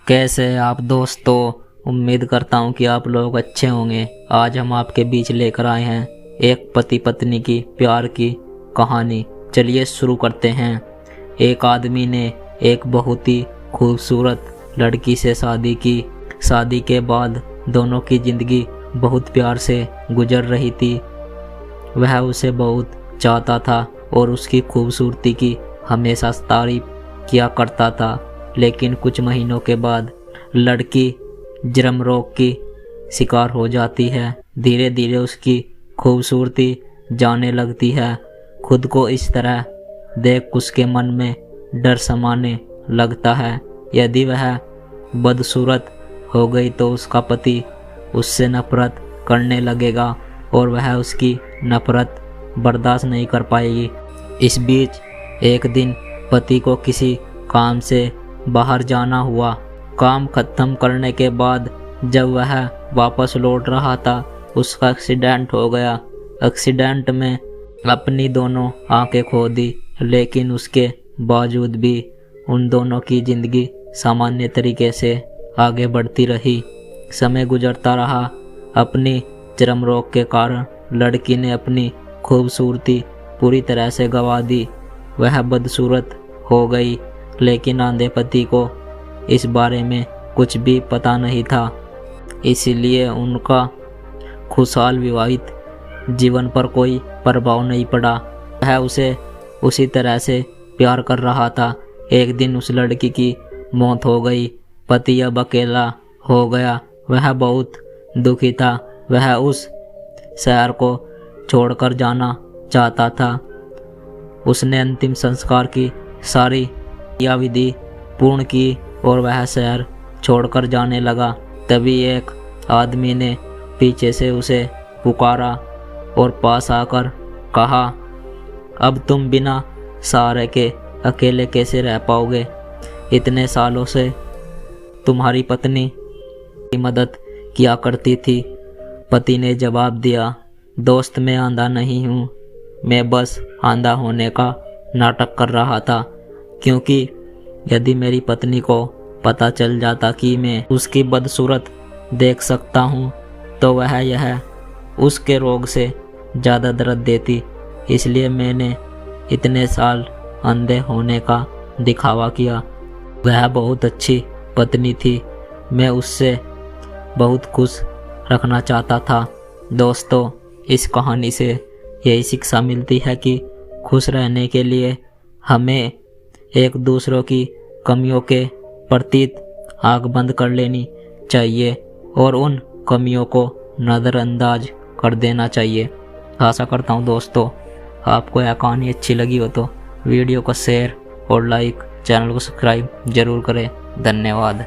कैसे हैं आप दोस्तों। उम्मीद करता हूँ कि आप लोग अच्छे होंगे। आज हम आपके बीच लेकर आए हैं एक पति पत्नी की प्यार की कहानी। चलिए शुरू करते हैं। एक आदमी ने एक बहुत ही खूबसूरत लड़की से शादी की। शादी के बाद दोनों की ज़िंदगी बहुत प्यार से गुजर रही थी। वह उसे बहुत चाहता था और उसकी खूबसूरती की हमेशा तारीफ किया करता था। लेकिन कुछ महीनों के बाद लड़की जर्म रोग की शिकार हो जाती है। धीरे धीरे उसकी खूबसूरती जाने लगती है। खुद को इस तरह देख उसके मन में डर समाने लगता है। यदि वह बदसूरत हो गई तो उसका पति उससे नफरत करने लगेगा और वह उसकी नफरत बर्दाश्त नहीं कर पाएगी। इस बीच एक दिन पति को किसी काम से बाहर जाना हुआ। काम खत्म करने के बाद जब वह वापस लौट रहा था उसका एक्सीडेंट हो गया। एक्सीडेंट में अपनी दोनों आंखें खो दी, लेकिन उसके बावजूद भी उन दोनों की ज़िंदगी सामान्य तरीके से आगे बढ़ती रही। समय गुजरता रहा। अपनी चर्म रोग के कारण लड़की ने अपनी खूबसूरती पूरी तरह से गंवा दी। वह बदसूरत हो गई, लेकिन आंधे पति को इस बारे में कुछ भी पता नहीं था। इसलिए उनका खुशहाल विवाहित जीवन पर कोई प्रभाव नहीं पड़ा। वह उसे उसी तरह से प्यार कर रहा था। एक दिन उस लड़की की मौत हो गई। पति अब अकेला हो गया। वह बहुत दुखी था। वह उस शहर को छोड़कर जाना चाहता था। उसने अंतिम संस्कार की सारी क्रियाविधि पूर्ण की और वह शहर छोड़कर जाने लगा। तभी एक आदमी ने पीछे से उसे पुकारा और पास आकर कहा, अब तुम बिना सहारे के अकेले कैसे रह पाओगे? इतने सालों से तुम्हारी पत्नी की मदद किया करती थी। पति ने जवाब दिया, दोस्त मैं आंधा नहीं हूँ, मैं बस आंधा होने का नाटक कर रहा था, क्योंकि यदि मेरी पत्नी को पता चल जाता कि मैं उसकी बदसूरत देख सकता हूँ तो वह यह उसके रोग से ज़्यादा दर्द देती। इसलिए मैंने इतने साल अंधे होने का दिखावा किया। वह बहुत अच्छी पत्नी थी। मैं उससे बहुत खुश रखना चाहता था। दोस्तों, इस कहानी से यही शिक्षा मिलती है कि खुश रहने के लिए हमें एक दूसरों की कमियों के प्रति आंख बंद कर लेनी चाहिए और उन कमियों को नज़रअंदाज कर देना चाहिए। आशा करता हूँ दोस्तों आपको यह कहानी अच्छी लगी हो तो वीडियो को शेयर और लाइक, चैनल को सब्सक्राइब जरूर करें। धन्यवाद।